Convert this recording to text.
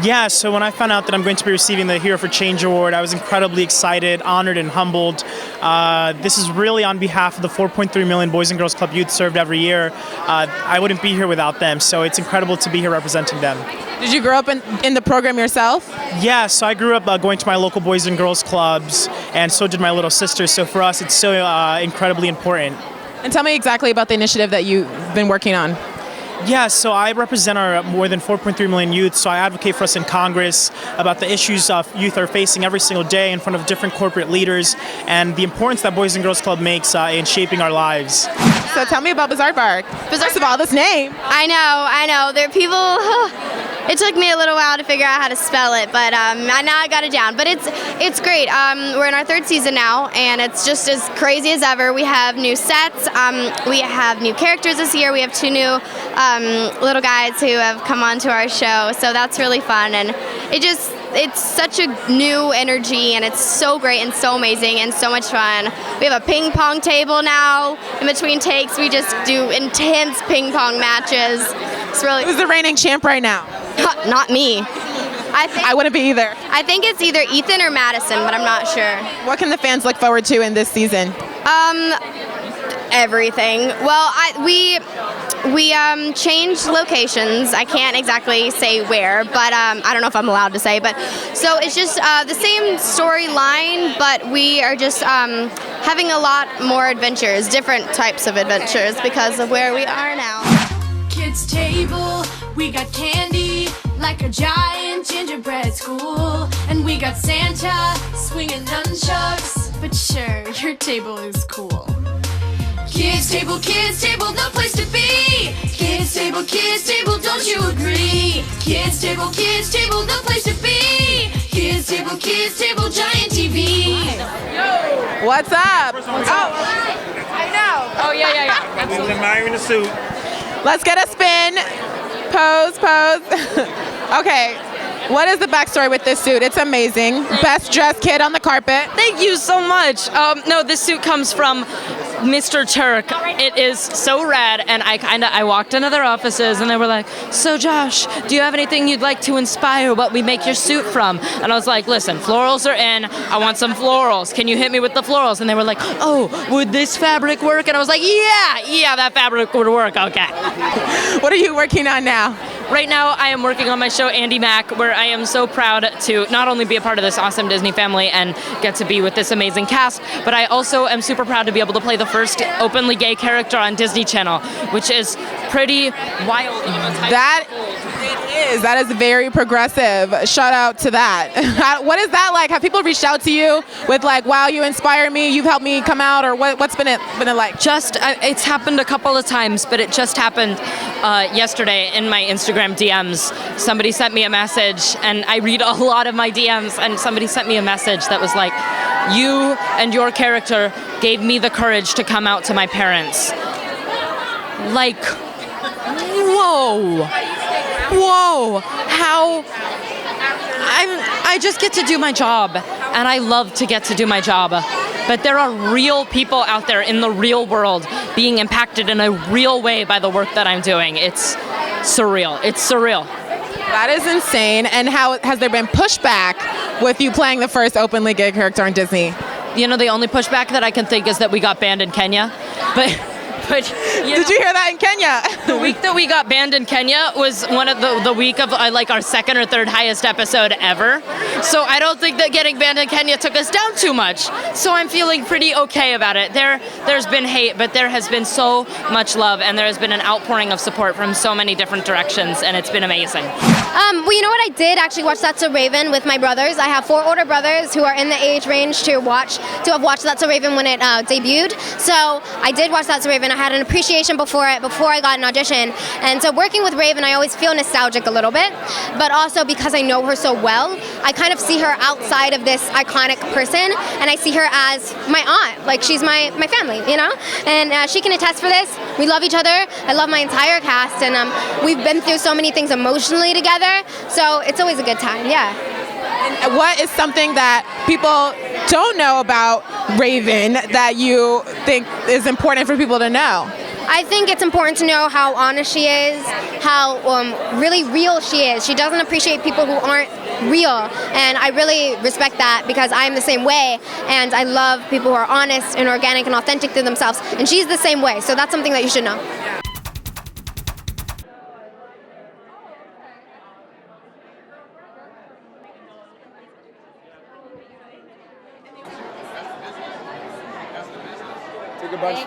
Yeah, so when I found out that I'm going to be receiving the Hero for Change Award, I was incredibly excited, honored, and humbled. This is really on behalf of the 4.3 million Boys and Girls Club youth served every year. I wouldn't be here without them, so it's incredible to be here representing them. Did you grow up in the program yourself? Yeah, so I grew up going to my local Boys and Girls Clubs, and so did my little sister, so for us it's so incredibly important. And tell me exactly about the initiative that you've been working on. Yeah, so I represent our more than 4.3 million youth, so I advocate for us in Congress about the issues youth are facing every single day in front of different corporate leaders and the importance that Boys and Girls Club makes in shaping our lives. So tell me about Bizarre Bark. First of all, this name. I know. There are people. It took me a little while to figure out how to spell it, but now I got it down. But it's great. We're in our third season now, and it's just as crazy as ever. We have new sets. We have new characters this year. We have two new little guys who have come onto our show, so that's really fun. And it's such a new energy, and it's so great and so amazing and so much fun. We have a ping pong table now. In between takes, we just do intense ping pong matches. It's really. Who's the reigning champ right now? Not me. I wouldn't be either. I think it's either Ethan or Madison, but I'm not sure. What can the fans look forward to in this season? Everything. Well, we changed locations. I can't exactly say where, but I don't know if I'm allowed to say. But so it's just the same storyline, but we are just having a lot more adventures, different types of adventures because of where we are now. Kids table, we got candy like a giant gingerbread school, and we got Santa swinging nunchucks. But sure, your table is cool. Kids table, no place to be. Kids table, don't you agree? Kids table, no place to be. Kids table, giant TV. What's up? I know. Oh, yeah. He was admiring the suit. Let's get a spin. Pose. Okay. What is the backstory with this suit? It's amazing. Best dressed kid on the carpet. Thank you so much. No, this suit comes from Mr. Turk. It is so rad, and I walked into their offices and they were like, so Josh, do you have anything you'd like to inspire what we make your suit from? And I was like, listen, florals are in. I want some florals. Can you hit me with the florals? And they were like, oh, would this fabric work? And I was like, yeah, that fabric would work. Okay. What are you working on now? Right now, I am working on my show, Andy Mack, where I am so proud to not only be a part of this awesome Disney family and get to be with this amazing cast, but I also am super proud to be able to play the first openly gay character on Disney Channel, which is pretty wild. That is very progressive. Shout out to that. What is that like? Have people reached out to you with like, wow, you inspire me, you've helped me come out, or what's been it like? It's happened a couple of times, but it just happened yesterday in my Instagram DMs. Somebody sent me a message, and I read a lot of my DMs, and somebody sent me a message that was like, you and your character gave me the courage to come out to my parents. Like, whoa, how I just get to do my job, and I love to get to do my job. But there are real people out there in the real world being impacted in a real way by the work that I'm doing. It's surreal. That is insane. And how has there been pushback with you playing the first openly gay character on Disney? You know, the only pushback that I can think is that we got banned in Kenya. But did you hear that in Kenya? The week that we got banned in Kenya was one of the week of like our second or third highest episode ever. So I don't think that getting banned in Kenya took us down too much. So I'm feeling pretty okay about it. There's been hate, but there has been so much love, and there has been an outpouring of support from so many different directions, and it's been amazing. Well, you know what? I did actually watch That's So Raven with my brothers. I have 4 older brothers who are in the age range to have watched That's So Raven when it debuted. So I did watch That's So Raven. I had an appreciation before I got an audition. And so working with Raven, I always feel nostalgic a little bit, but also because I know her so well, I kind of see her outside of this iconic person, and I see her as my aunt. Like, she's my family, you know? And she can attest for this. We love each other. I love my entire cast, and we've been through so many things emotionally together, so it's always a good time, yeah. And what is something that people don't know about Raven that you think is important for people to know? I think it's important to know how honest she is, how really real she is. She doesn't appreciate people who aren't real, and I really respect that because I'm the same way, and I love people who are honest and organic and authentic to themselves, and she's the same way, so that's something that you should know. Take a bunch.